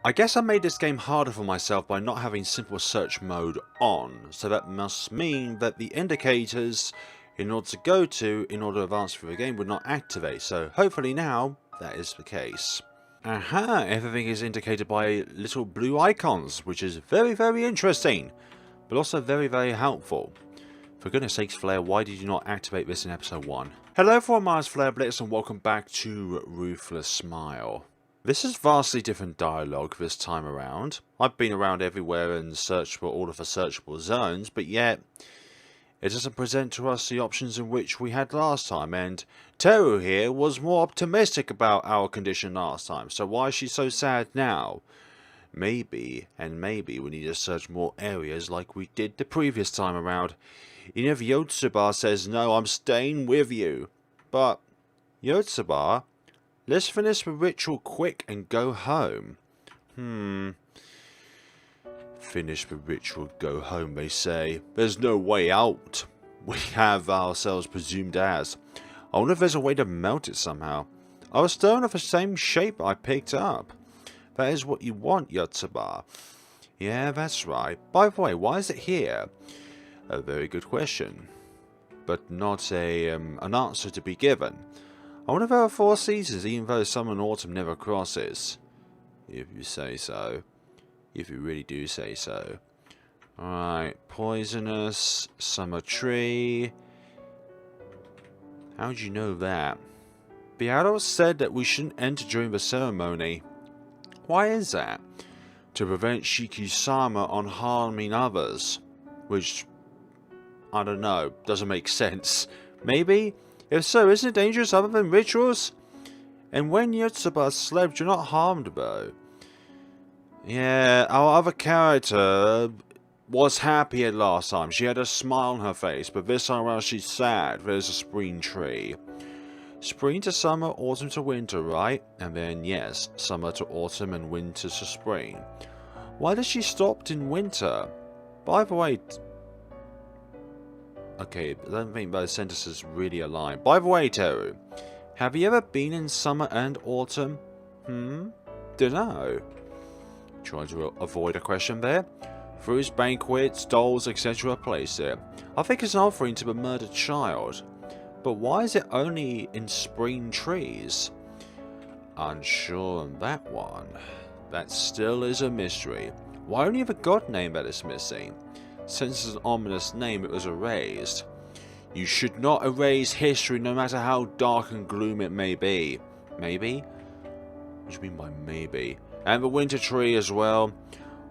I guess I made this game harder for myself by not having simple search mode on, so that must mean that the indicators in order to go to in order to advance through the game would not activate, so hopefully now that is the case. Aha, everything is indicated by little blue icons, which is very interesting, but also very helpful. For goodness sakes, Flare, why did you not activate this in episode 1? Hello everyone, my name is FlareBlitzed and welcome back to Ruthless Smile. This is vastly different dialogue this time around. I've been around everywhere and searched for all of the searchable zones, but yet it doesn't present to us the options in which we had last time, and Teru here was more optimistic about our condition last time, so why is she so sad now? Maybe we need to search more areas like we did the previous time around. Even if Yotsuba says no, I'm staying with you. But Yotsuba, let's finish the ritual quick and go home. Finish the ritual, go home, they say. There's no way out. We have ourselves presumed as. I wonder if there's a way to melt it somehow. Our stone of the same shape I picked up. That is what you want, Yotsuba. Yeah, that's right. By the way, why is it here? A very good question. But not an answer to be given. I wonder if there are 4 seasons, even though summer and autumn never crosses. If you say so. If you really do say so. Alright, poisonous, summer tree. How'd you know that? The adults said that we shouldn't enter during the ceremony. Why is that? To prevent Shiki-sama on harming others. Which, I don't know, doesn't make sense. Maybe? If so, isn't it dangerous other than rituals? And when Yotsuba slept, you're not harmed though. Yeah, our other character was happy at last time. She had a smile on her face, but this time around she's sad. There's a spring tree. Spring to summer, autumn to winter, right? And then, yes, summer to autumn and winter to spring. Why did she stop in winter? By the way... Okay, I don't think those sentences really align. By the way, Teru, have you ever been in summer and autumn? Dunno. Trying to avoid a question there. Fruits, banquets, dolls, etc. place it. I think it's an offering to the murdered child. But why is it only in spring trees? Unsure on that one. That still is a mystery. Why only the god name that is missing? Since it's an ominous name, it was erased. You should not erase history no matter how dark and gloomy it may be. Maybe? What do you mean by maybe? And the winter tree as well.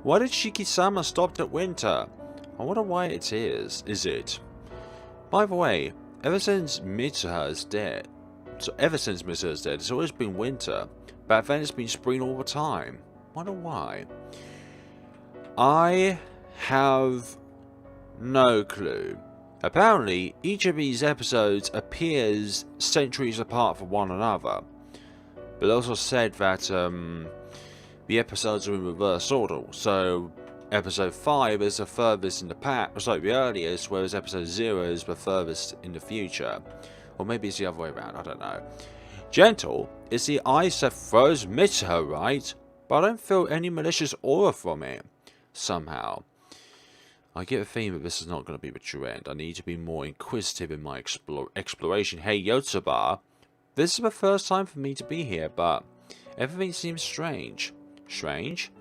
Why did Shiki-sama stop at winter? I wonder why it is. Is it? By the way, ever since Mitsuha is dead, it's always been winter. But then it's been spring all the time. Wonder why? I have no clue. Apparently, each of these episodes appears centuries apart from one another. But also said that the episodes are in reverse order. So episode 5 is the furthest in the past, sorry, the earliest, whereas episode 0 is the furthest in the future. Or maybe it's the other way around, I don't know. Gentle is the ice that throws Mitsuha, right? But I don't feel any malicious aura from it. Somehow. I get a feeling that this is not going to be the true end. I need to be more inquisitive in my exploration. Hey, Yotsuba, this is the first time for me to be here, but everything seems strange. Strange?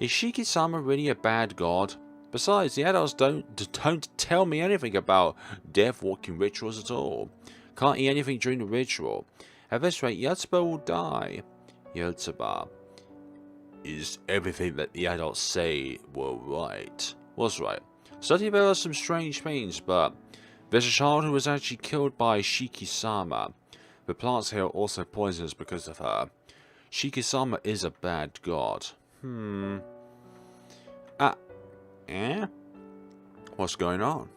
Is Shiki-sama really a bad god? Besides, the adults don't tell me anything about death-walking rituals at all. Can't eat anything during the ritual. At this rate, Yotsuba will die. Yotsuba. Is everything that the adults say was right. Certainly there are some strange things, but there's a child who was actually killed by Shiki-sama. The plants here are also poisonous because of her. Shiki-sama is a bad god. What's going on?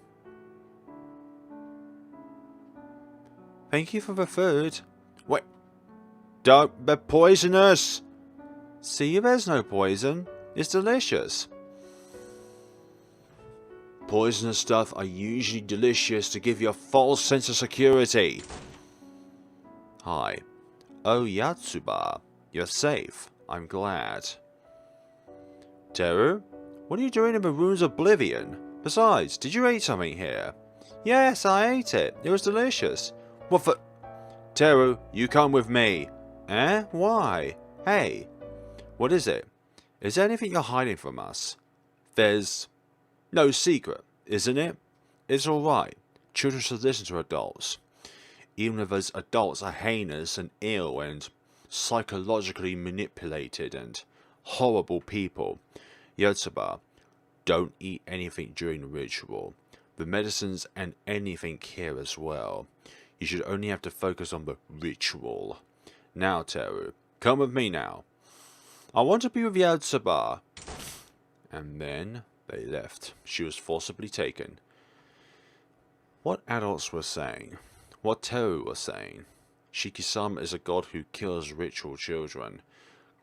Thank you for the food. Wait. Don't be poisonous! See, there's no poison. It's delicious. Poisonous stuff are usually delicious to give you a false sense of security. Hi. Oh, Yotsuba. You're safe. I'm glad. Teru? What are you doing in the ruins of Oblivion? Besides, did you eat something here? Yes, I ate it. It was delicious. What the... Teru, you come with me. Eh? Why? Hey. What is it? Is there anything you're hiding from us? There's no secret, isn't it? It's alright. Children should listen to adults. Even if those adults are heinous and ill and psychologically manipulated and horrible people. Yotsuba, don't eat anything during the ritual. The medicines and anything here as well. You should only have to focus on the ritual. Now, Teru, come with me now. I want to be with Yotsuba. And then they left. She was forcibly taken. What adults were saying, what Teru was saying. Shiki-sama is a god who kills ritual children.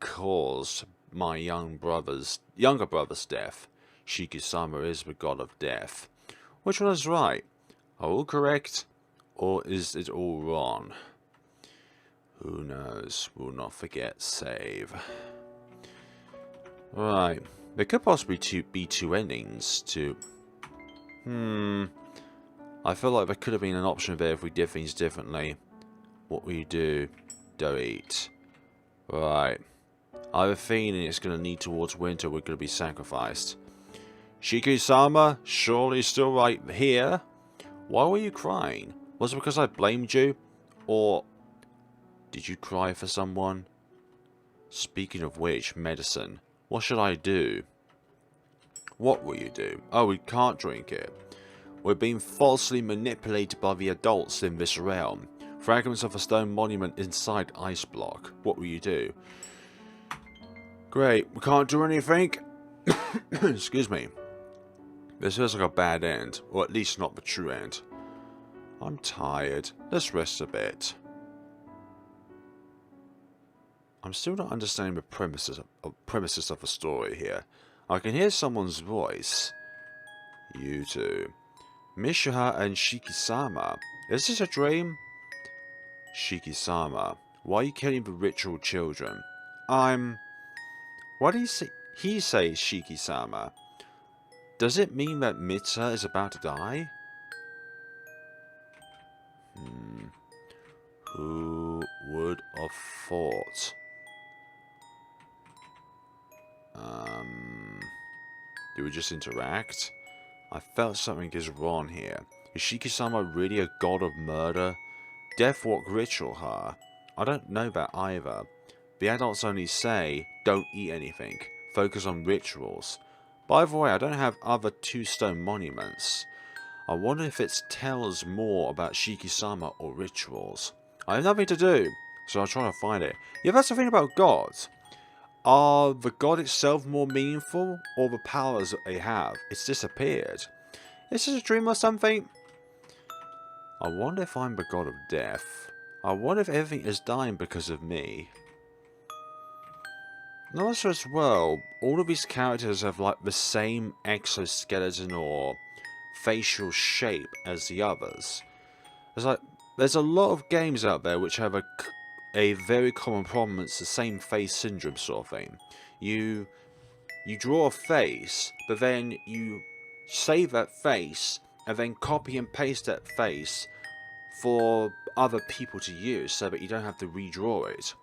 Caused my younger brother's death. Shiki-sama is the god of death. Which one is right? Are all correct? Or is it all wrong? Who knows? We'll not forget save. Right. There could possibly be two endings to... I feel like there could have been an option there if we did things differently. What we do, don't eat. Right. I have a feeling it's going to lead towards winter. We're going to be sacrificed. Shiki-sama, surely still right here? Why were you crying? Was it because I blamed you? Or did you cry for someone? Speaking of which, medicine. What should I do? What will you do? Oh, we can't drink it. We're being falsely manipulated by the adults in this realm. Fragments of a stone monument inside ice block. What will you do? Great, we can't do anything. Excuse me. This feels like a bad end, or at least not the true end. I'm tired. Let's rest a bit. I'm still not understanding the premises of the story here. I can hear someone's voice. You two. Mishuha and Shiki-sama. Is this a dream? Shiki-sama. Why are you killing the ritual children? Why did he say Shiki-sama? Does it mean that Mitsa is about to die? Who would have thought? Do we just interact? I felt something is wrong here. Is Shiki-sama really a god of murder? Death walk ritual, huh? I don't know that either. The adults only say, don't eat anything. Focus on rituals. By the way, I don't have other two stone monuments. I wonder if it tells more about Shiki-sama or rituals. I have nothing to do, so I'll try to find it. Yeah, that's the thing about gods. Are the god itself more meaningful, or the powers that they have? It's disappeared. Is this a dream or something? I wonder if I'm the god of death. I wonder if everything is dying because of me. And also as well, all of these characters have like the same exoskeleton or facial shape as the others. There's a lot of games out there which have a very common problem. It's the same face syndrome sort of thing. You draw a face, but then you save that face and then copy and paste that face for other people to use so that you don't have to redraw it.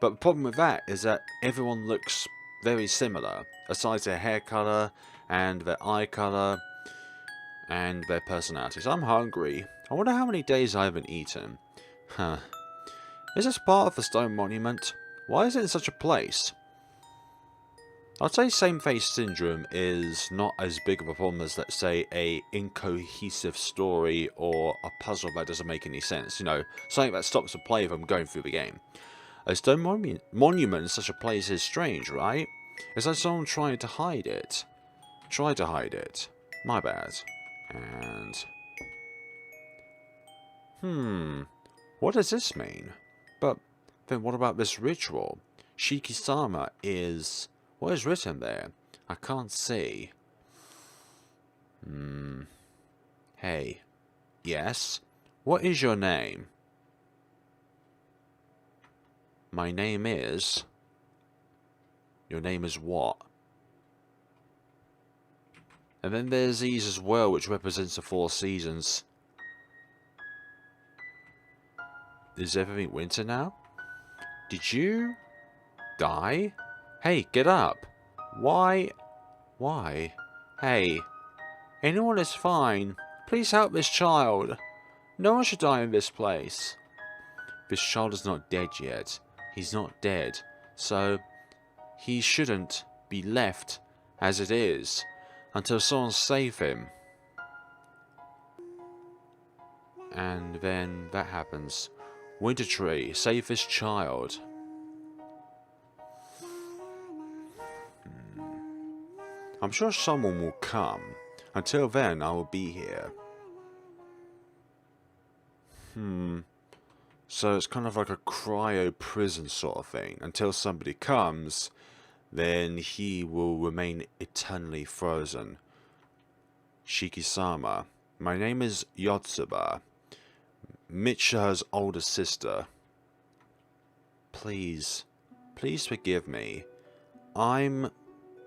But the problem with that is that everyone looks very similar, aside their hair colour and their eye colour and their personalities. I'm hungry. I wonder how many days I haven't eaten. Huh. Is this part of the stone monument? Why is it in such a place? I'd say same face syndrome is not as big of a problem as, let's say, a incohesive story or a puzzle that doesn't make any sense. You know, something that stops the player from going through the game. A stone monument in such a place is strange, right? It's like someone trying to hide it. Try to hide it. My bad. And... what does this mean? But then what about this ritual? Shiki-sama is... what is written there? I can't see. Hey. Yes? What is your name? My name is... Your name is what? And then there's these as well, which represents the 4 seasons. Is everything winter now? Did you die? Hey, get up. Why? Why? Hey, anyone is fine. Please help this child. No one should die in this place. This child is not dead yet. He's not dead. So, he shouldn't be left as it is until someone save him. And then that happens. Winter Tree, save this child. I'm sure someone will come. Until then, I will be here. So it's kind of like a cryo prison sort of thing. Until somebody comes, then he will remain eternally frozen. Shiki-sama. My name is Yotsuba, Michiha's older sister. Please forgive me. I'm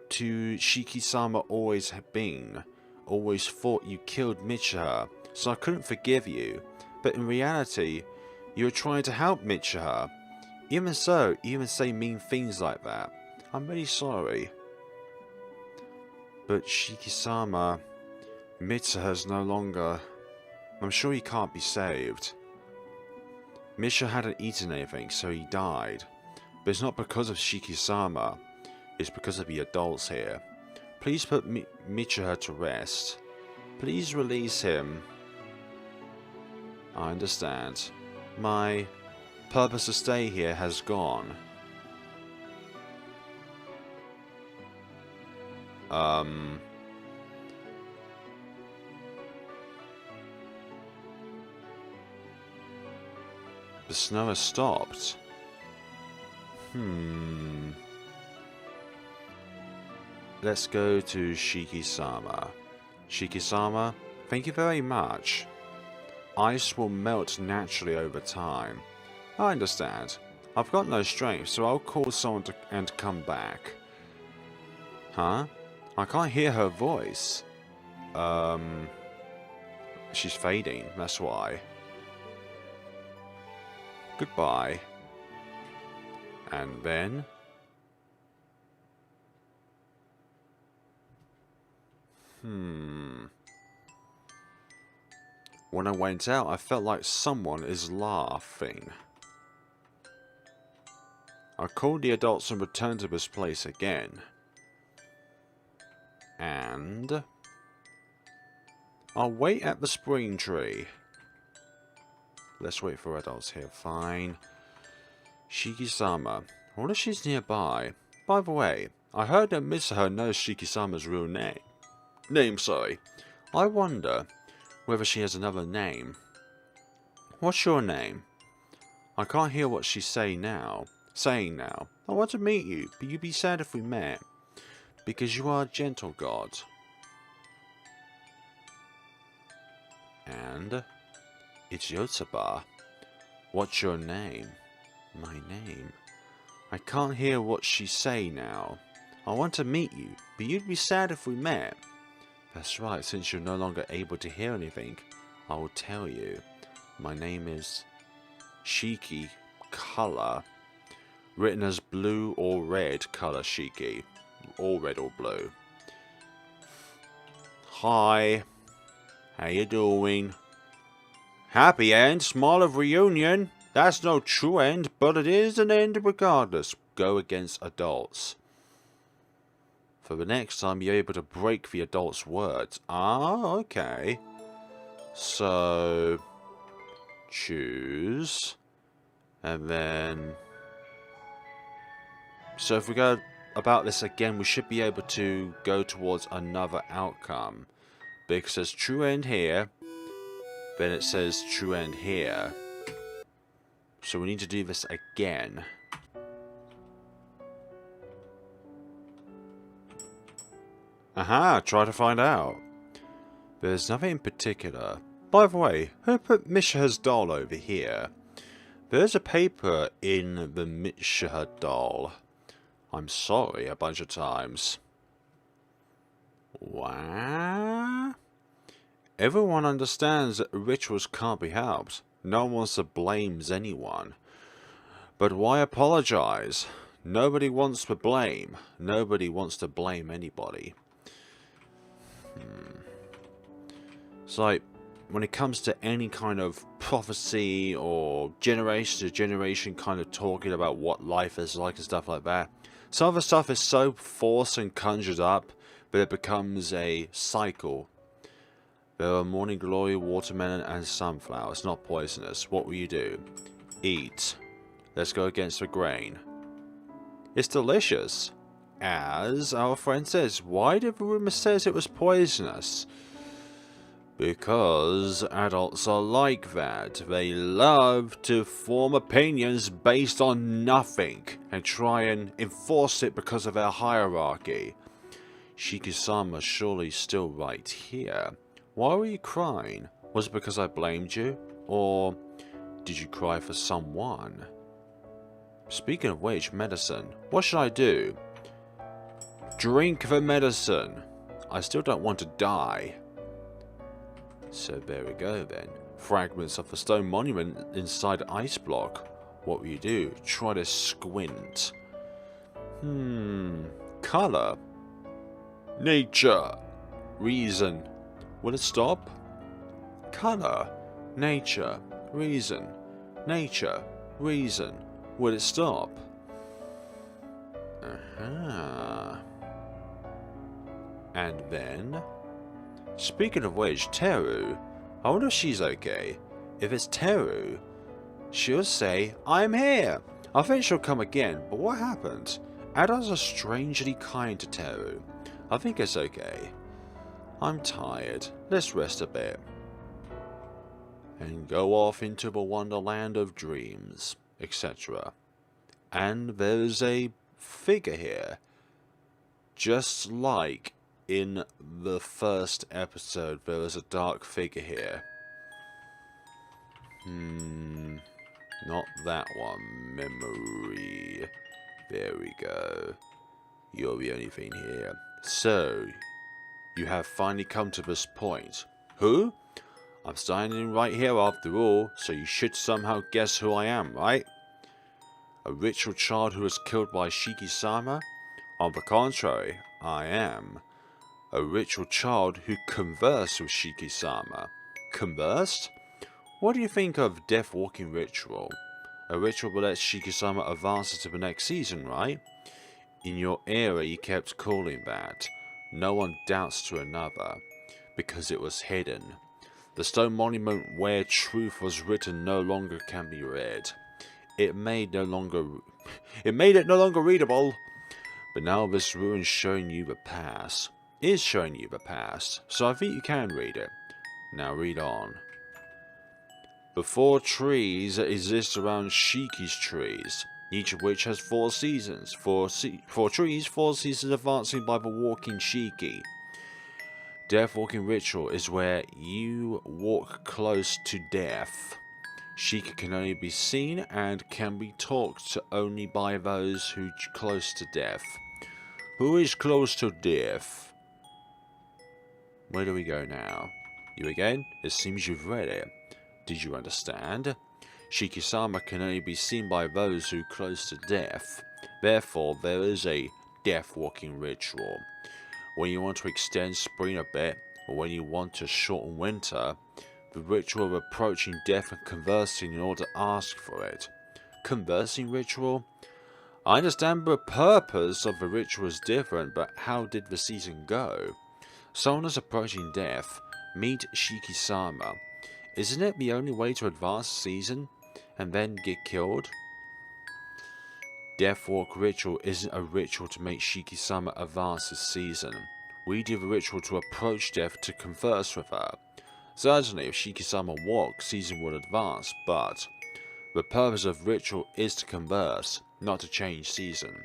to Shiki-sama always have been. Always thought you killed Michiha, so I couldn't forgive you. But in reality, you were trying to help Michiha. Even so, you even say mean things like that. I'm really sorry. But Shiki-sama, Michiha's no longer... I'm sure he can't be saved. Michiha hadn't eaten anything, so he died. But it's not because of Shiki-sama. It's because of the adults here. Please put Michiha to rest. Please release him. I understand. My purpose to stay here has gone. The snow has stopped. Let's go to Shiki-sama. Shiki-sama, thank you very much. Ice will melt naturally over time. I understand. I've got no strength, so I'll call someone and come back. Huh? I can't hear her voice. She's fading, that's why. Goodbye. And then... When I went out, I felt like someone is laughing. I called the adults and returned to this place again. And... I'll wait at the spring tree. Let's wait for adults here. Fine. Shiki-sama. I wonder if she's nearby. By the way, I heard that Michiha knows Shiki-sama's real name. I wonder whether she has another name. What's your name? I can't hear what she's saying now. I want to meet you, but you'd be sad if we met. Because you are a gentle god. And it's Yotsuba. What's your name? My name. I can't hear what she's saying now. I want to meet you, but you'd be sad if we met. That's right, since you're no longer able to hear anything, I will tell you. My name is Shiki Color. Written as blue or red color Shiki. Or red or blue. Hi. How you doing? Happy end, smile of reunion. That's no true end, but it is an end regardless. Go against adults. For the next time, you're able to break the adult's words. Ah, okay. So, choose. And then... So if we go about this again, we should be able to go towards another outcome. Because there's true end here. Then it says true end here. So we need to do this again. Aha, try to find out. There's nothing in particular. By the way, who put Michiha's doll over here? There's a paper in the Michiha doll. I'm sorry a bunch of times. What? Everyone understands that rituals can't be helped. No one wants to blame anyone. But why apologize? Nobody wants to blame. Nobody wants to blame anybody. It's like, when it comes to any kind of prophecy or generation to generation kind of talking about what life is like and stuff like that, some of the stuff is so forced and conjured up, but it becomes a cycle. There are morning glory, watermelon, and sunflowers, not poisonous. What will you do? Eat. Let's go against the grain. It's delicious. As our friend says, why did the rumor says it was poisonous? Because adults are like that. They love to form opinions based on nothing and try and enforce it because of their hierarchy. Shiki-sama's surely still right here. Why were you crying? Was it because I blamed you? Or did you cry for someone? Speaking of which, medicine. What should I do? Drink the medicine. I still don't want to die. So there we go then. Fragments of the stone monument inside ice block. What will you do? Try to squint. Color. Nature. Reason. Will it stop? Color. Nature. Reason. Nature. Reason. Will it stop? And then... Speaking of which, Teru, I wonder if she's okay. If it's Teru, she'll say, I'm here. I think she'll come again, but what happened? Adults are strangely kind to Teru. I think it's okay. I'm tired. Let's rest a bit. And go off into the wonderland of dreams, etc. And there's a figure here. Just like in the first episode, there was a dark figure here. Not that one. Memory. There we go. You're the only thing here. So, you have finally come to this point. Who? I'm standing right here after all, so you should somehow guess who I am, right? A ritual child who was killed by Shiki-sama? On the contrary, I am a ritual child who conversed with Shiki-sama. Conversed? What do you think of Death Walking Ritual? A ritual that lets Shiki-sama advance to the next season, right? In your era you kept calling that. No one doubts to another, because it was hidden. The stone monument where truth was written no longer can be read. It made it no longer readable. But now this ruin's showing you the past. Is showing you the past, so I think you can read it. Now read on. The 4 trees that exist around Shiki's trees, each of which has 4 seasons. 4 trees, 4 seasons advancing by the walking Shiki. Death Walking Ritual is where you walk close to death. Shiki can only be seen and can be talked to only by those who are close to death. Who is close to death? Where do we go now? You again? It seems you've read it. Did you understand? Shiki-sama can only be seen by those who are close to death. Therefore, there is a death walking ritual. When you want to extend spring a bit, or when you want to shorten winter, the ritual of approaching death and conversing in order to ask for it. Conversing ritual? I understand the purpose of the ritual is different, but how did the season go? Someone is approaching death. Meet Shiki-sama. Isn't it the only way to advance the season and then get killed? Death Walk Ritual isn't a ritual to make Shiki-sama advance the season. We do the ritual to approach death to converse with her. Certainly, if Shiki-sama walks, season will advance, but the purpose of ritual is to converse, not to change season.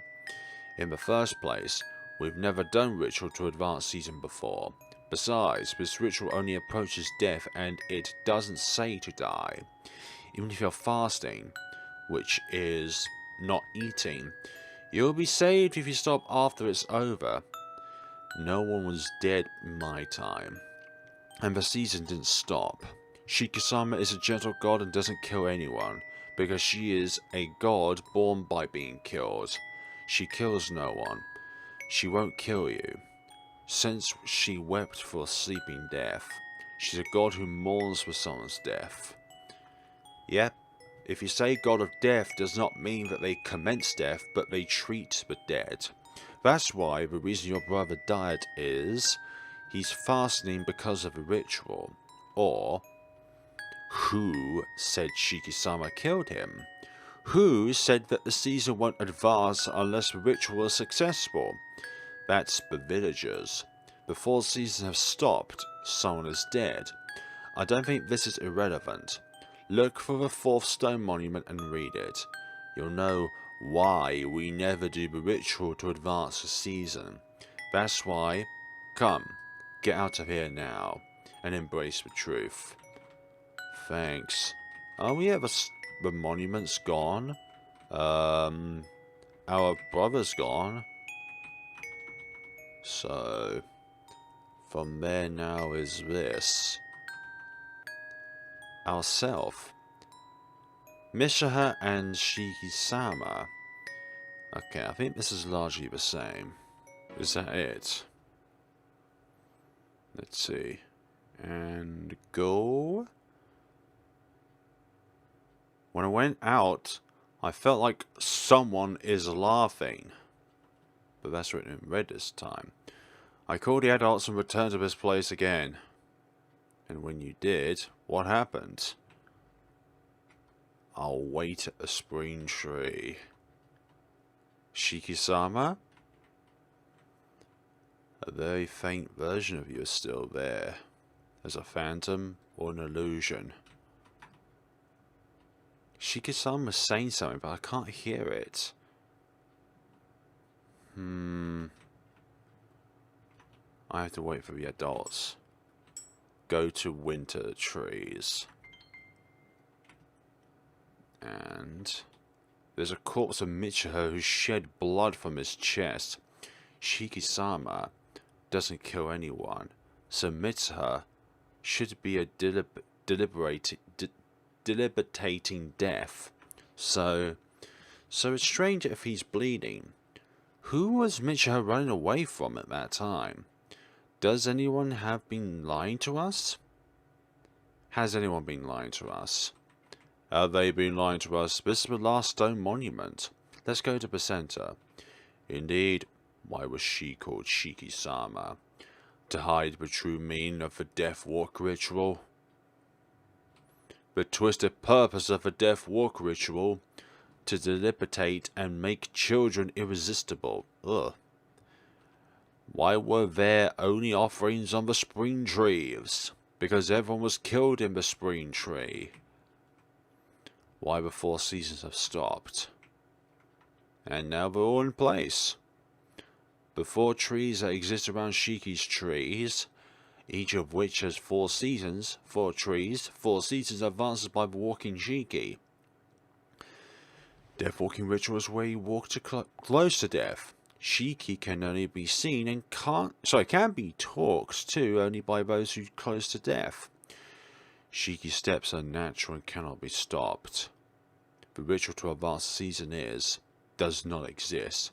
In the first place, we've never done ritual to advance season before. Besides, this ritual only approaches death and it doesn't say to die. Even if you're fasting, which is not eating, you'll be saved if you stop after it's over. No one was dead in my time. And the season didn't stop. Shiki-sama is a gentle god and doesn't kill anyone, because she is a god born by being killed. She kills no one. She won't kill you, since she wept for a sleeping death. She's a god who mourns for someone's death. Yep, if you say god of death does not mean that they commence death, but they treat the dead. That's why the reason your brother died is he's fasting because of a ritual. Or, who said Shiki-sama killed him? Who said that the season won't advance unless the ritual is successful? That's the villagers. Before the seasons have stopped, someone is dead. I don't think this is irrelevant. Look for the 4th stone monument and read it. You'll know why we never do the ritual to advance the season. That's why, come, get out of here now, and embrace the truth. Thanks. Are we ever... the monument's gone? Our brother's gone. So, from there now is this. Ourself. Mishaha and Shiki-sama. Okay, I think this is largely the same. Is that it? Let's see. And go. When I went out, I felt like someone is laughing. But that's written in red this time. I called the adults and returned to this place again. And when you did, what happened? I'll wait at the spring tree. Shiki-sama? A very faint version of you is still there. As a phantom or an illusion. Shiki-sama was saying something, but I can't hear it. I have to wait for the adults. Go to winter trees. And there's a corpse of Michiho who shed blood from his chest. Shiki-sama doesn't kill anyone, so Mitsuha should be a deliberating death. So it's strange if he's bleeding. Who was Michiho running away from at that time? Does anyone have been lying to us? Has anyone been lying to us? Have they been lying to us? This is the last stone monument. Let's go to the center. Indeed, why was she called Shiki-sama? To hide the true meaning of the Death Walk ritual? The twisted purpose of the Death Walk ritual? To deliberate and make children irresistible. Ugh. Why were there only offerings on the spring trees? Because everyone was killed in the spring tree. Why the 4 seasons have stopped. And now they're all in place. The 4 trees that exist around Shiki's trees, each of which has 4 seasons, 4 trees, 4 seasons advances by the walking Shiki. Death walking ritual is where you walk to close to death. Shiki can only be seen and can be talked to only by those who are close to death. Shiki steps are natural and cannot be stopped. The ritual to advance season does not exist.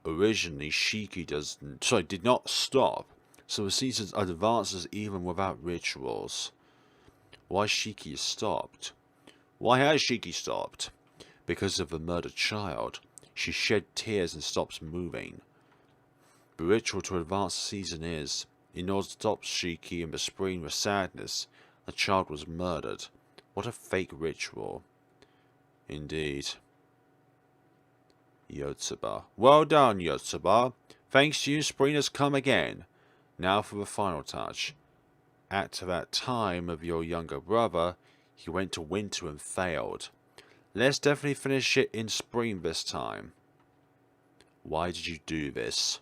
Originally, Shiki did not stop, so the season advances even without rituals. Why Shiki is stopped? Why has Shiki stopped? Because of the murdered child. She shed tears and stops moving. The ritual to advance season in order to stop Shiki in the spring with sadness, the child was murdered. What a fake ritual. Indeed. Yotsuba. Well done, Yotsuba. Thanks to you, spring has come again. Now for the final touch. At that time of your younger brother, he went to winter and failed. Let's definitely finish it in spring this time. Why did you do this?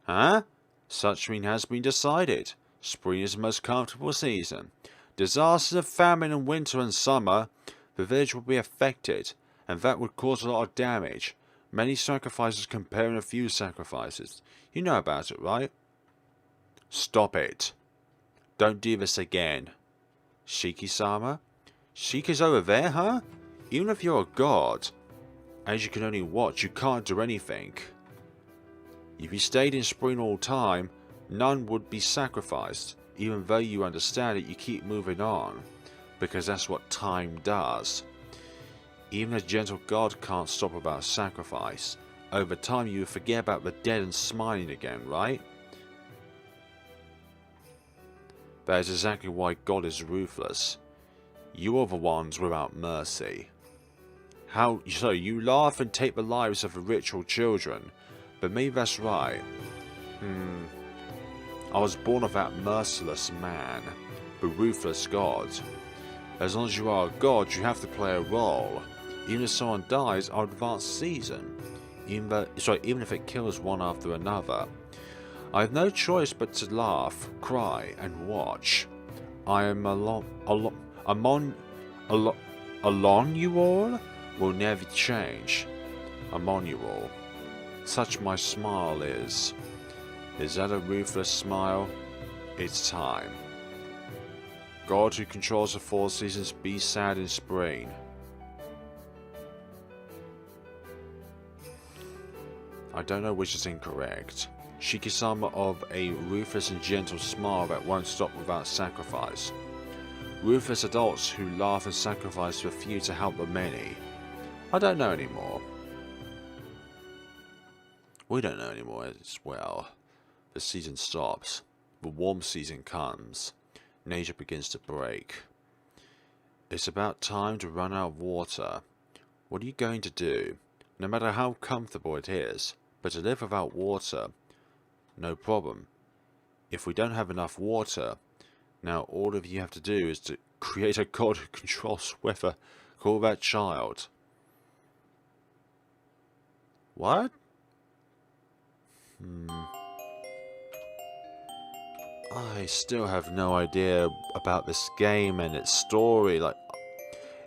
Huh? Such mean has been decided. Spring is the most comfortable season. Disasters of famine in winter and summer, the village will be affected, and that would cause a lot of damage. Many sacrifices comparing a few sacrifices. You know about it, right? Stop it. Don't do this again. Shiki-sama? Shiki's over there, huh? Even if you're a god, as you can only watch, you can't do anything. If you stayed in spring all time, none would be sacrificed. Even though you understand it, you keep moving on, because that's what time does. Even a gentle god can't stop about sacrifice. Over time you forget about the dead and smiling again, right? That is exactly why God is ruthless. You are the ones without mercy. How so? You laugh and take the lives of the ritual children, but maybe that's right. I was born of that merciless man, the ruthless God. As long as you are a god, you have to play a role. Even if someone dies, I'll advance the season. Even if it kills one after another. I have no choice but to laugh, cry, and watch. I am alone you all will never change. Among you all. Such my smile is. Is that a ruthless smile? It's time. God who controls the 4 seasons, be sad in spring. I don't know which is incorrect. Shiki-sama of a ruthless and gentle smile that won't stop without sacrifice. Ruthless adults who laugh and sacrifice for few to help the many. I don't know anymore. We don't know anymore as well. The season stops. The warm season comes. Nature begins to break. It's about time to run out of water. What are you going to do? No matter how comfortable it is, but to live without water, no problem. If we don't have enough water, now all of you have to do is to create a god who controls weather. Call that child. What? I still have no idea about this game and its story. Like,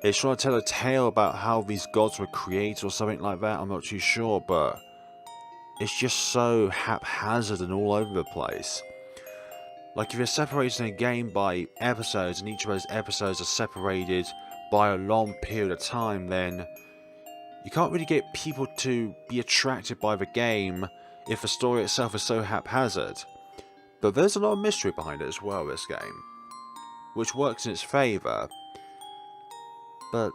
it's trying to tell a tale about how these gods were created or something like that. I'm not too sure, but it's just so haphazard and all over the place. Like, if you're separating a game by episodes and each of those episodes are separated by a long period of time, then you can't really get people to be attracted by the game if the story itself is so haphazard. But there's a lot of mystery behind it as well, this game, which works in its favour. But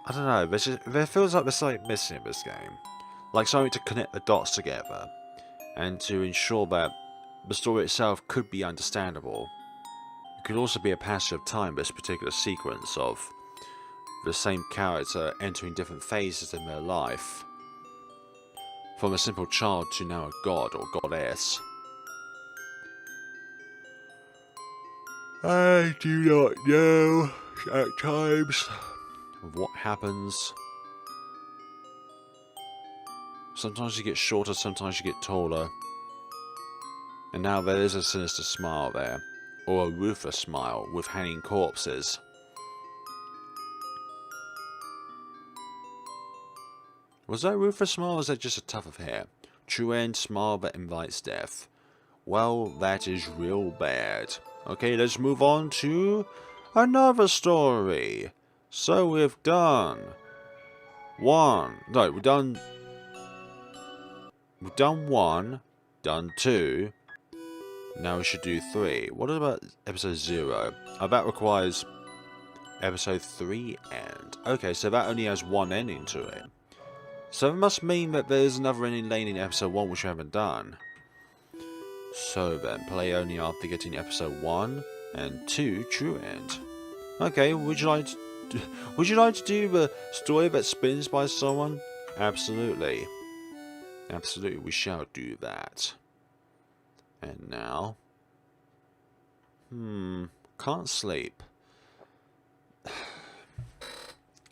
I don't know, there feels like there's something missing in this game. Like something to connect the dots together, and to ensure that the story itself could be understandable. It could also be a passage of time, this particular sequence of the same character entering different phases in their life. From a simple child to now a god or goddess. I do not know at times what happens. Sometimes you get shorter, sometimes you get taller. And now there is a sinister smile there. Or a ruthless smile with hanging corpses. Was that a ruthless smile or was that just a tuft of hair? True end smile that invites death. Well, that is real bad. Okay, let's move on to another story. So we've done one. No, we've done one, done 2. Now we should do 3. What about episode 0? Oh, that requires episode 3 end. Okay, so that only has one ending to it. So it must mean that there's another ending lane in episode 1 which we haven't done. So then, play only after getting episode 1 and 2 true end. Okay, would you like to do the story that spins by someone? Absolutely. Absolutely, we shall do that. And now... can't sleep. It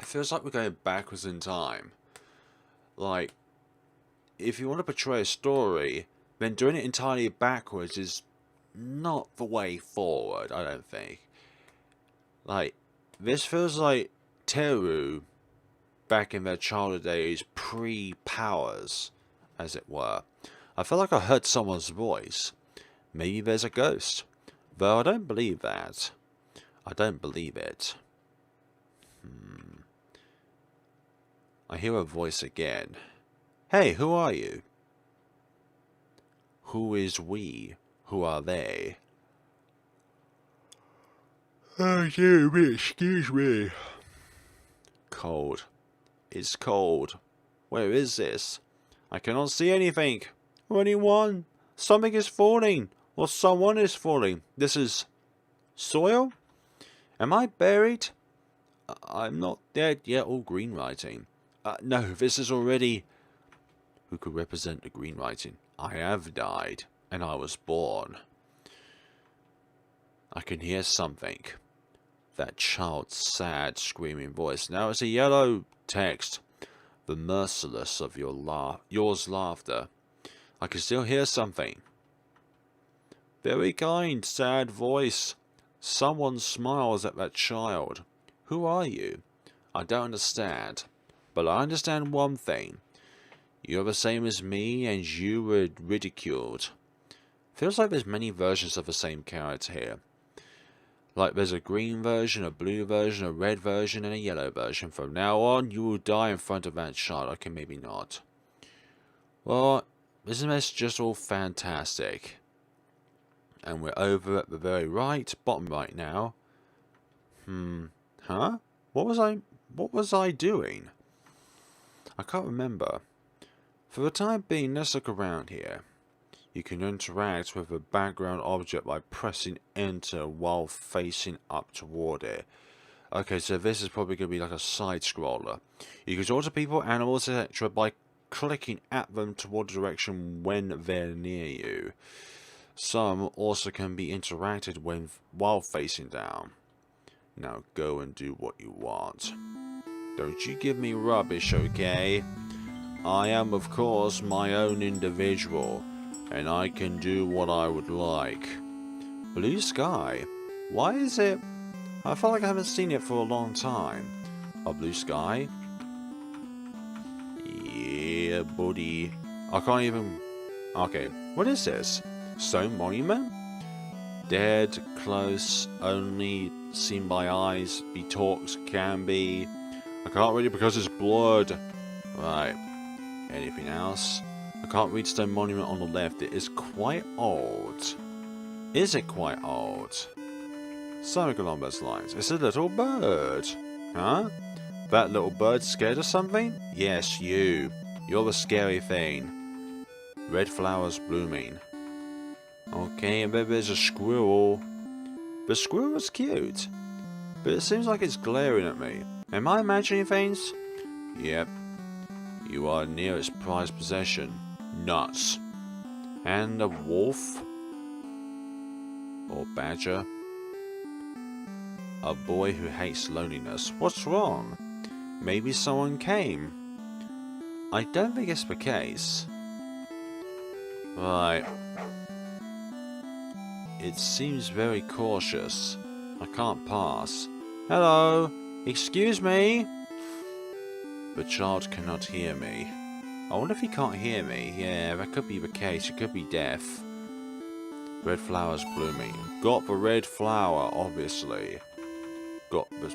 feels like we're going backwards in time. Like, if you want to portray a story, then doing it entirely backwards is not the way forward, I don't think. Like, this feels like Teru back in their childhood days, pre-powers, as it were. I felt like I heard someone's voice. Maybe there's a ghost. Though I don't believe that. I don't believe it. I hear a voice again. Hey, who are you? Who is we? Who are they? Oh, excuse me. Cold. It's cold. Where is this? I cannot see anything. Or anyone. Something is falling. Or someone is falling. This is soil? Am I buried? I'm not dead yet. All green writing. No, this is already... Who could represent the green writing? I have died. And I was born. I can hear something. That child's sad, screaming voice. Now it's a yellow text. The merciless of yours laughter. I can still hear something. Very kind, sad voice. Someone smiles at that child. Who are you? I don't understand. But I understand one thing. You're the same as me and you were ridiculed. Feels like there's many versions of the same character here. Like there's a green version, a blue version, a red version, and a yellow version. From now on, you will die in front of that child. Okay, maybe not. Well, isn't this just all fantastic? And we're over at the very bottom right now. Huh? What was I doing? I can't remember. For the time being, let's look around here. You can interact with a background object by pressing enter while facing up toward it. Okay, so this is probably going to be like a side scroller. You can talk to people, animals, etc. by clicking at them toward the direction when they're near you. Some also can be interacted with while facing down. Now go and do what you want. Don't you give me rubbish, okay? I am, of course, my own individual. And I can do what I would like. Blue sky? Why is it... I feel like I haven't seen it for a long time. A blue sky? Yeah, buddy. I can't even... Okay, what is this? Stone monument? Dead, close, only seen by eyes, be talked, can be... I can't read it because it's blurred. Right. Anything else? I can't read stone monument on the left. It is quite old. Is it quite old? Something along those lines. It's a little bird. Huh? That little bird scared of something? Yes, you. You're the scary thing. Red flowers blooming. Okay, and then there's a squirrel. The squirrel is cute. But it seems like it's glaring at me. Am I imagining things? Yep. You are near its prized possession. Nuts. And a wolf? Or badger? A boy who hates loneliness. What's wrong? Maybe someone came. I don't think it's the case. Right. It seems very cautious. I can't pass. Hello? Excuse me? The child cannot hear me. I wonder if he can't hear me. Yeah, that could be the case. He could be deaf. Red flowers blooming. Got the red flower, obviously. Got the...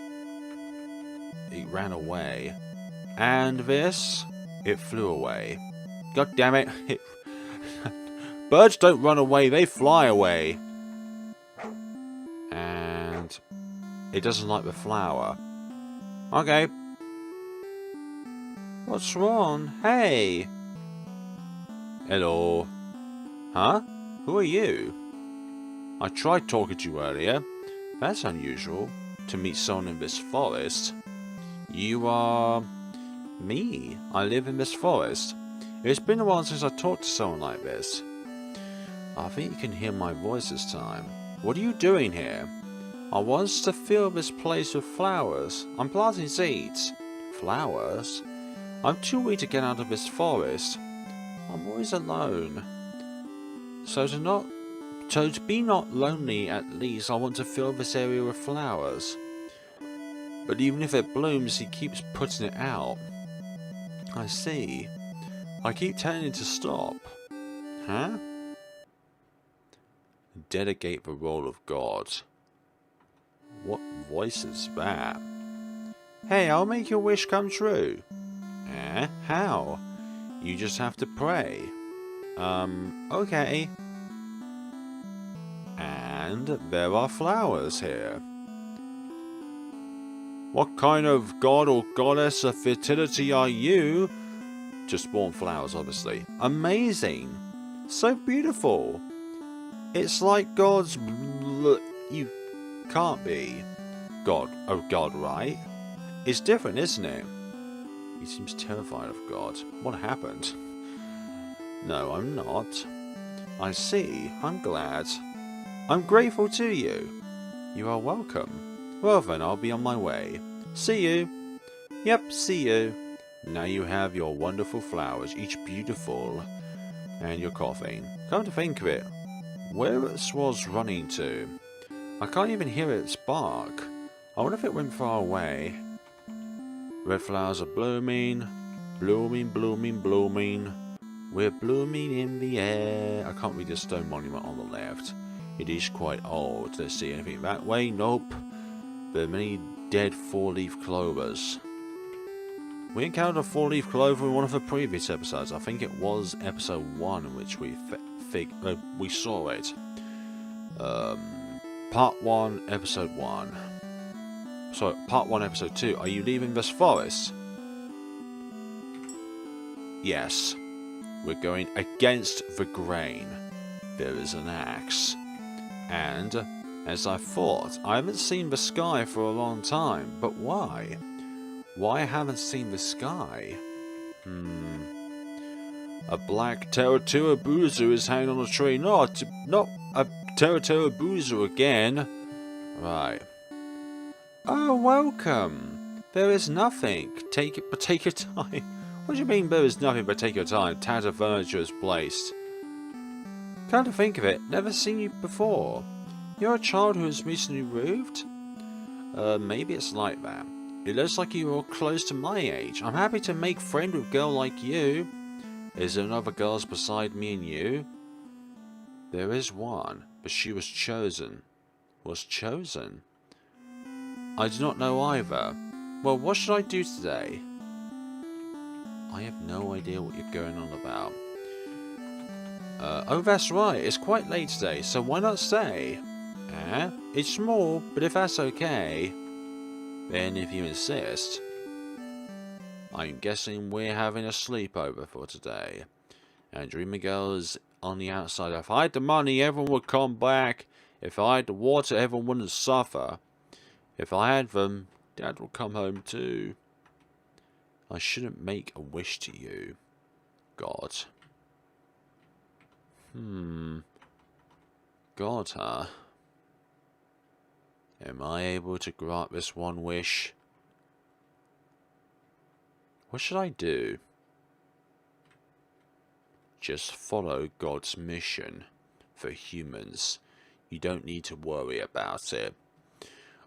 It ran away. And this? It flew away. God damn it. Birds don't run away, they fly away. And... It doesn't like the flower. Okay. What's wrong? Hey! Hello. Huh? Who are you? I tried talking to you earlier. That's unusual. To meet someone in this forest. You are... me. I live in this forest. It's been a while since I talked to someone like this. I think you can hear my voice this time. What are you doing here? I want to fill this place with flowers. I'm planting seeds. Flowers? I'm too weak to get out of this forest. I'm always alone. So to be not lonely, at least I want to fill this area with flowers. But even if it blooms, he keeps putting it out. I see. I keep telling it to stop. Huh? dedicate the role of God. What voice is that? Hey, I'll make your wish come true. Eh? How? You just have to pray. Okay. And there are flowers here. What kind of god or goddess of fertility are you? Just spawn flowers, obviously. Amazing. So beautiful. It's like God's... You can't be God. Oh, God, right? It's different, isn't it? He seems terrified of God. What happened? No, I'm not. I see. I'm glad. I'm grateful to you. You are welcome. Well then, I'll be on my way. See you. Yep, see you. Now you have your wonderful flowers, each beautiful. And you're coughing. Come to think of it, where it was running to, I can't even hear it spark. I wonder if it went far away. Red flowers are blooming. Blooming, blooming, blooming. We're blooming in the air. I can't read the stone monument on the left. It is quite old. Let's see anything that way. Nope. There are many dead four-leaf clovers. We encountered a four-leaf clover in one of the previous episodes. I think it was episode 1 in which we saw it. Part 1, episode 1. So, part 1, episode 2. Are you leaving this forest? Yes. We're going against the grain. There is an axe. And, as I thought, I haven't seen the sky for a long time. But why? Why I haven't seen the sky? A black Teratura Boozer is hanging on a tree. Not a Teratura Boozer again. Right. Oh, welcome. There is nothing. Take your time. What do you mean there is nothing but take your time? Tattered furniture is placed. Come to think of it, never seen you before. You're a child who has recently moved? Maybe it's like that. It looks like you're close to my age. I'm happy to make friend with a girl like you. Is there another girls beside me and you? There is one, but she was chosen. Was chosen? I do not know either. Well, what should I do today? I have no idea what you're going on about. Oh, that's right. It's quite late today, so why not stay? It's small, but if that's okay, then if you insist. I'm guessing we're having a sleepover for today. And Dreamer Girl is on the outside. If I had the money, everyone would come back. If I had the water, everyone wouldn't suffer. If I had them, Dad will come home too. I shouldn't make a wish to you, God. God, huh? Am I able to grant this one wish? What should I do? Just follow God's mission for humans. You don't need to worry about it.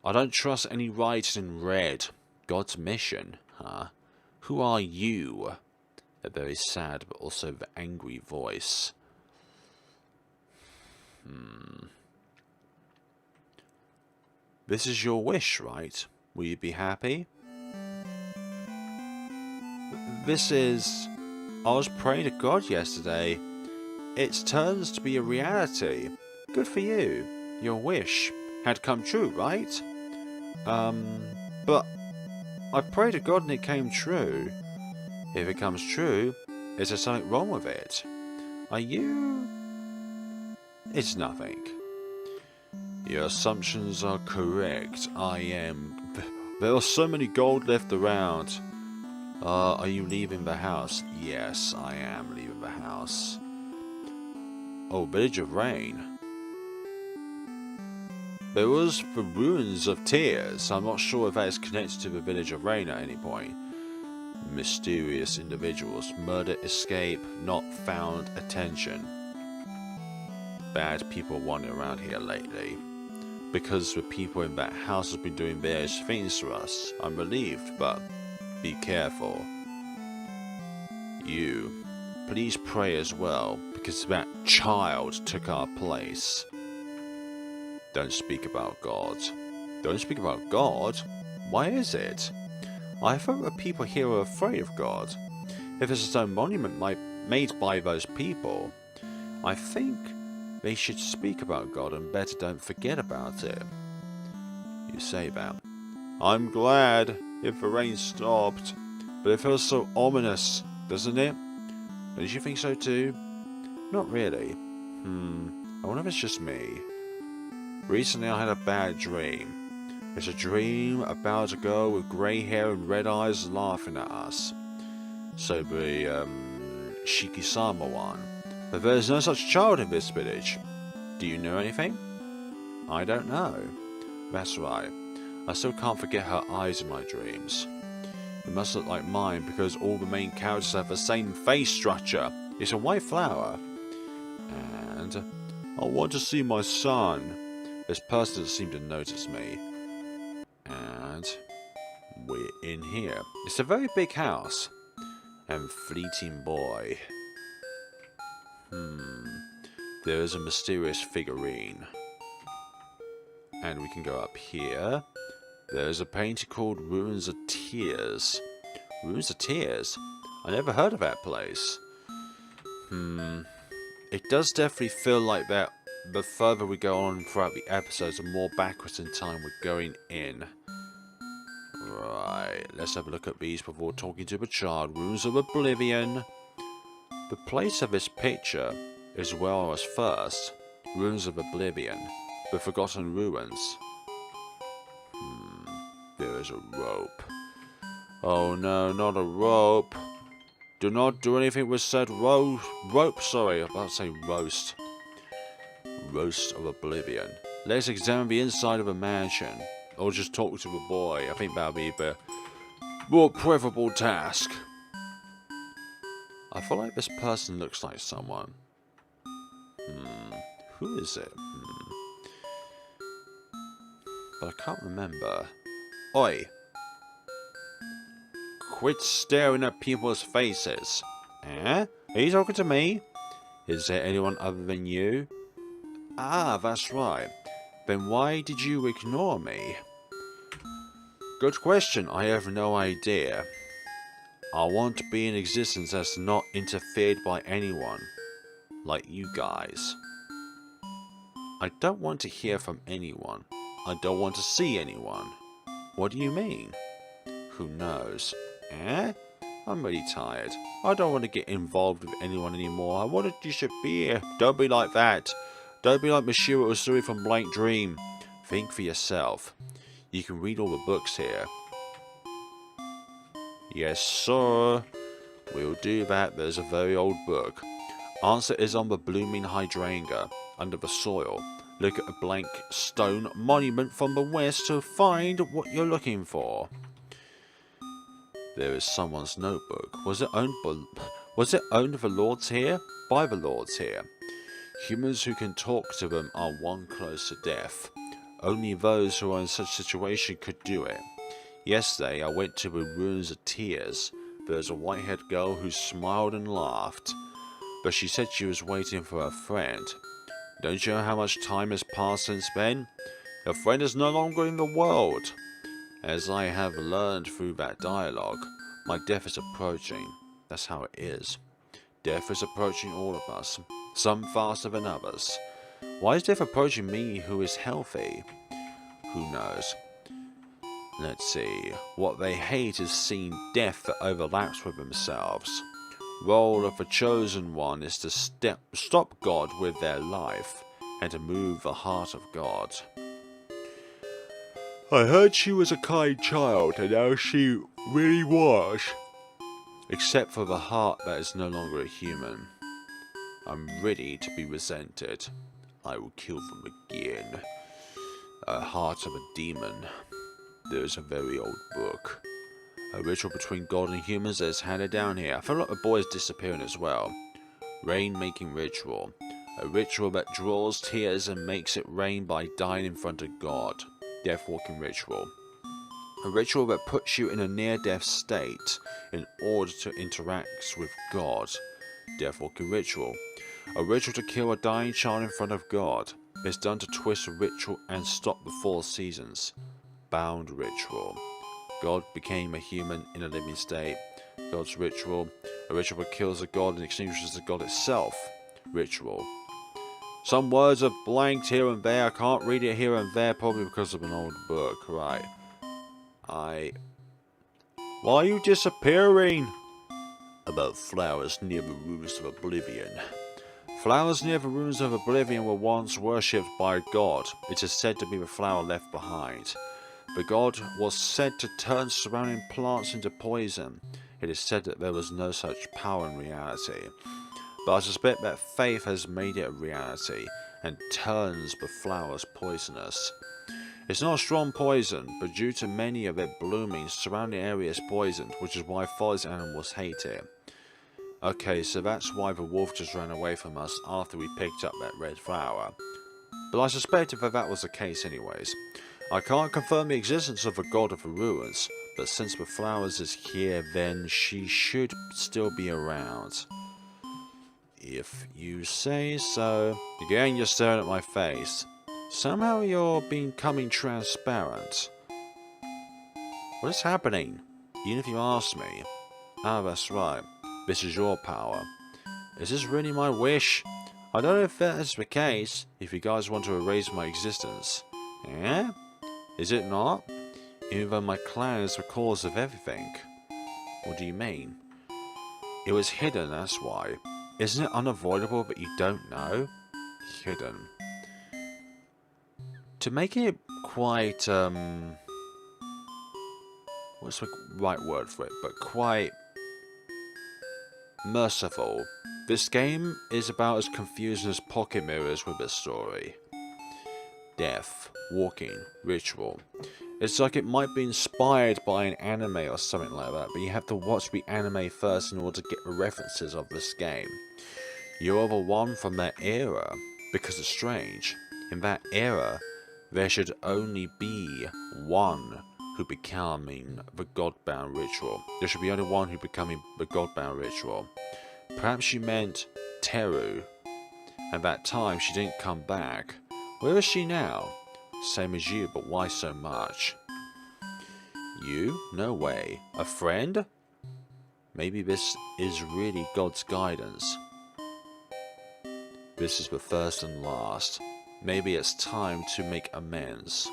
I don't trust any writers in red. God's mission, huh? Who are you? A very sad but also the angry voice. This is your wish, right? Will you be happy? This is... I was praying to God yesterday. It turns to be a reality. Good for you. Your wish had come true, right? But I prayed to God and it came true. If it comes true, is there something wrong with it? Are you... It's nothing. Your assumptions are correct. I am... There are so many gold left around. Are you leaving the house? Yes, I am leaving the house. Oh, Village of Rain. There was the Ruins of Tears. I'm not sure if that is connected to the Village of Rain at any point. Mysterious individuals. Murder, escape, not found, attention. Bad people wandering around here lately. Because the people in that house have been doing various things to us. I'm relieved, but be careful. You, please pray as well, because that child took our place. Don't speak about God. Don't speak about God? Why is it? I thought the people here are afraid of God. If it's a stone monument made by those people, I think they should speak about God and better don't forget about it. You say that. I'm glad if the rain stopped, but it feels so ominous, doesn't it? Don't you think so too? Not really. I wonder if it's just me. Recently I had a bad dream. It's a dream about a girl with grey hair and red eyes laughing at us. So the Shiki-sama one. But there's no such child in this village. Do you know anything? I don't know. That's right. I still can't forget her eyes in my dreams. It must look like mine because all the main characters have the same face structure. It's a white flower. And I want to see my son. This person doesn't seem to notice me. And we're in here. It's a very big house. And fleeting boy. There is a mysterious figurine. And we can go up here. There's a painting called Ruins of Tears. Ruins of Tears? I never heard of that place. It does definitely feel like that. The further we go on throughout the episodes, the more backwards in time we're going in. Right, let's have a look at these before talking to the child. Ruins of Oblivion. The place of this picture is where I was first. Ruins of Oblivion. The Forgotten Ruins. There is a rope. Oh no, not a rope. Do not do anything with said rope, sorry, I'm about to say roast. Roast of Oblivion. Let's examine the inside of a mansion. Or just talk to the boy. I think that'll be the more preferable task. I feel like this person looks like someone. Who is it? But I can't remember. Oi! Quit staring at people's faces. Eh? Are you talking to me? Is there anyone other than you? Ah, that's right. Then why did you ignore me? Good question, I have no idea. I want to be in existence that's not interfered by anyone. Like you guys. I don't want to hear from anyone. I don't want to see anyone. What do you mean? Who knows? Eh? I'm really tired. I don't want to get involved with anyone anymore. I wanted you should be here. Don't be like that. Don't be like Mishiro Usuri from Blank Dream. Think for yourself. You can read all the books here. Yes, sir. We'll do that. There's a very old book. Answer is on the blooming hydrangea, under the soil. Look at a blank stone monument from the west to find what you're looking for. There is someone's notebook. Was it owned the lords here? By the lords here. Humans who can talk to them are one close to death. Only those who are in such a situation could do it. Yesterday I went to the Ruins of Tears. There's a white-haired girl who smiled and laughed. But she said she was waiting for her friend. Don't you know how much time has passed since then? Her friend is no longer in the world. As I have learned through that dialogue, my death is approaching. That's how it is. Death is approaching all of us, some faster than others. Why is death approaching me who is healthy? Who knows? Let's see. What they hate is seeing death that overlaps with themselves. Role of the chosen one is to stop God with their life, and to move the heart of God. I heard she was a kind child, and now she really was. Except for the heart that is no longer a human. I'm ready to be resented. I will kill them again. A heart of a demon. There is a very old book. A ritual between God and humans that is handed down here. I feel like the boy is disappearing as well. Rain-making ritual. A ritual that draws tears and makes it rain by dying in front of God. Death-walking ritual. A ritual that puts you in a near-death state in order to interact with God. Death-walking ritual. A ritual to kill a dying child in front of God. It's done to twist a ritual and stop the 4 seasons. Bound ritual. God became a human in a living state. God's ritual. A ritual that kills a god and extinguishes the god itself. Ritual. Some words are blanked here and there. I can't read it here and there, probably because of an old book. Right. Why are you disappearing? About flowers near the ruins of oblivion. Flowers near the ruins of oblivion were once worshipped by a god. It is said to be the flower left behind. The god was said to turn surrounding plants into poison. It is said that there was no such power in reality. But I suspect that faith has made it a reality and turns the flowers poisonous. It's not a strong poison, but due to many of it blooming, surrounding area is poisoned, which is why forest animals hate it. Okay, so that's why the wolf just ran away from us after we picked up that red flower. But I suspected that that was the case anyways. I can't confirm the existence of the god of the ruins, but since the flowers is here, then she should still be around. If you say so. Again, you're staring at my face. Somehow you're becoming transparent. What is happening? Even if you ask me. Ah, that's right. This is your power. Is this really my wish? I don't know if that is the case, if you guys want to erase my existence. Eh? Is it not? Even though my clan is the cause of everything. What do you mean? It was hidden, that's why. Isn't it unavoidable that you don't know? Hidden. To make it quite, what's the right word for it, but quite merciful. This game is about as confusing as Pocket Mirrors with its story. Death, walking, ritual. It's like it might be inspired by an anime or something like that, but you have to watch the anime first in order to get the references of this game. You're the one from that era, because it's strange. In that era, there should only be one who becoming the God-bound ritual. There should be only one who becoming the God-bound ritual. Perhaps she meant Teru. At that time, she didn't come back. Where is she now? Same as you, but why so much? You? No way. A friend? Maybe this is really God's guidance. This is the first and last. Maybe it's time to make amends.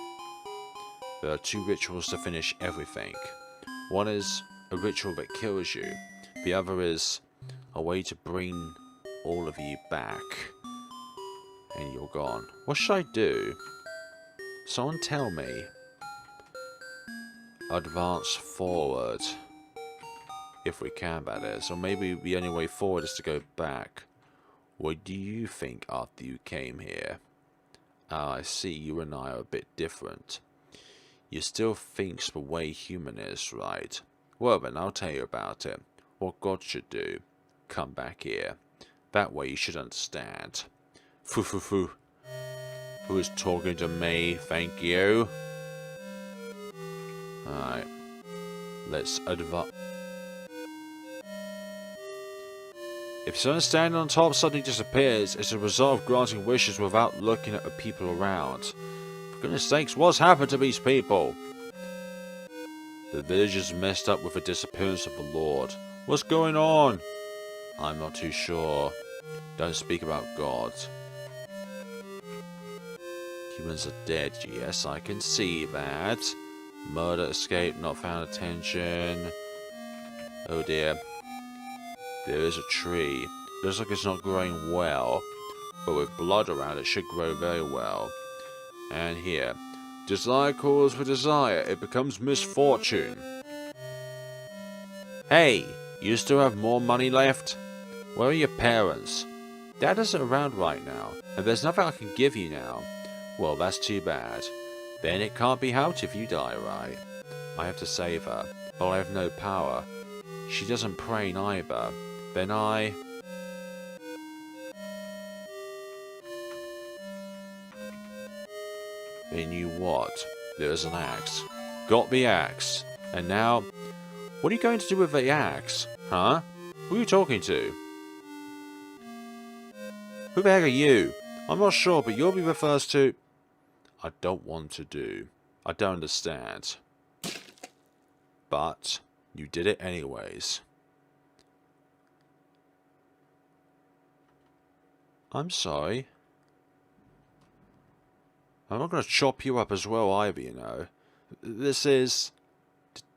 There are 2 rituals to finish everything. One is a ritual that kills you. The other is a way to bring all of you back. And you're gone. What should I do? Someone tell me. Advance forward. If we can, that is. Or maybe the only way forward is to go back. What do you think after you came here? Ah, I see you and I are a bit different. You still think the way human is, right? Well then, I'll tell you about it. What God should do. Come back here. That way you should understand. Foo. Who is talking to me? Thank you. Alright. Let's advance. If someone standing on top suddenly disappears, it's a result of granting wishes without looking at the people around. For goodness sakes, what's happened to these people? The village is messed up with the disappearance of the Lord. What's going on? I'm not too sure. Don't speak about God. Humans are dead, yes, I can see that. Murder, escape, not found attention. Oh dear. There is a tree. Looks like it's not growing well, but with blood around it should grow very well. And here. Desire calls for desire. It becomes misfortune. Hey, you still have more money left? Where are your parents? Dad isn't around right now, and there's nothing I can give you now. Well, that's too bad. Then it can't be helped if you die, right? I have to save her, but I have no power. She doesn't pray either. Then I... Then you what? There's an axe. Got the axe. And now... What are you going to do with the axe? Huh? Who are you talking to? Who the heck are you? I'm not sure, but Yobi refers to... I don't want to do. I don't understand. But you did it anyways. I'm sorry. I'm not going to chop you up as well either, you know. This is...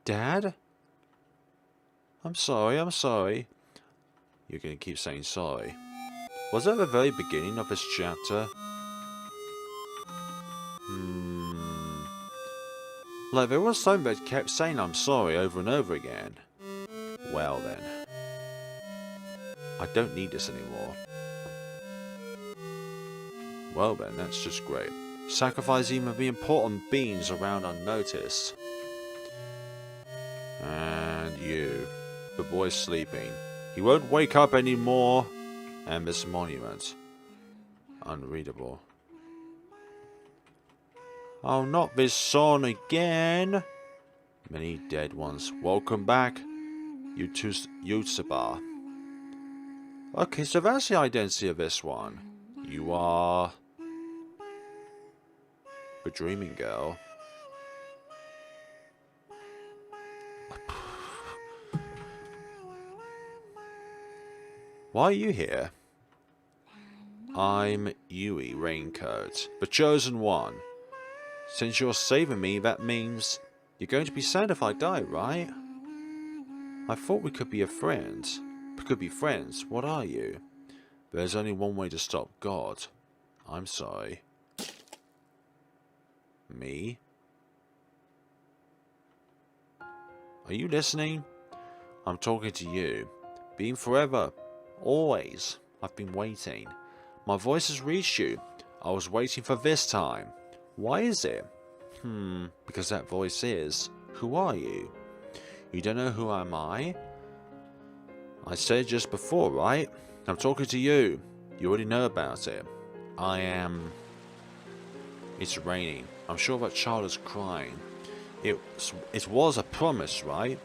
Dad? I'm sorry, I'm sorry. You're going to keep saying sorry. Was that the very beginning of this chapter? Like, there was something that kept saying I'm sorry over and over again. Well then. I don't need this anymore. Well then, that's just great. Sacrifice even of the important beings around unnoticed. And you. The boy's sleeping. He won't wake up anymore. And this monument. Unreadable. Oh, not this song again. Many dead ones. Welcome back, Yutsuba. Okay, so that's the identity of this one. You are... the dreaming girl. Why are you here? I'm Yui Raincoat, the chosen one. Since you're saving me, that means you're going to be sad if I die, right? I thought we could be friends. We could be friends. What are you? There's only one way to stop God. I'm sorry. Me? Are you listening? I'm talking to you. Being forever. Always. I've been waiting. My voice has reached you. I was waiting for this time. Why is it? Because that voice is. Who are you? You don't know who am I? I said just before, right? I'm talking to you. You already know about it. I am... It's raining. I'm sure that child is crying. It was a promise, right?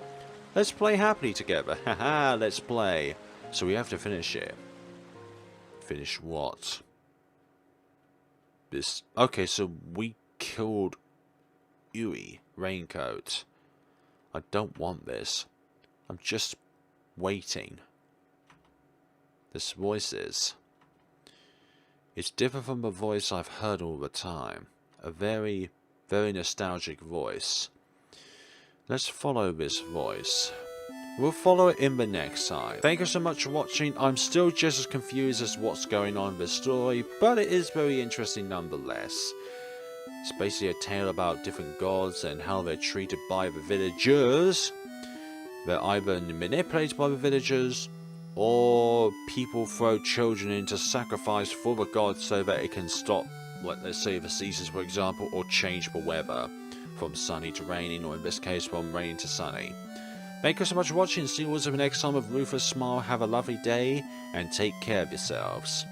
Let's play happily together. Haha, let's play. So we have to finish it. Finish what? This... Okay, so we killed Yui Raincoat. I don't want this. I'm just waiting. This voice is... It's different from the voice I've heard all the time. A very, very nostalgic voice. Let's follow this voice. We'll follow it in the next time. Thank you so much for watching. I'm still just as confused as what's going on in the story, but it is very interesting nonetheless. It's basically a tale about different gods and how they're treated by the villagers. They're either manipulated by the villagers, or people throw children into sacrifice for the gods so that it can stop, like, let's say, the seasons, for example, or change the weather from sunny to raining, or in this case, from raining to sunny. Thank you so much for watching. See you all the next time of Ruthless Smile. Have a lovely day, and take care of yourselves.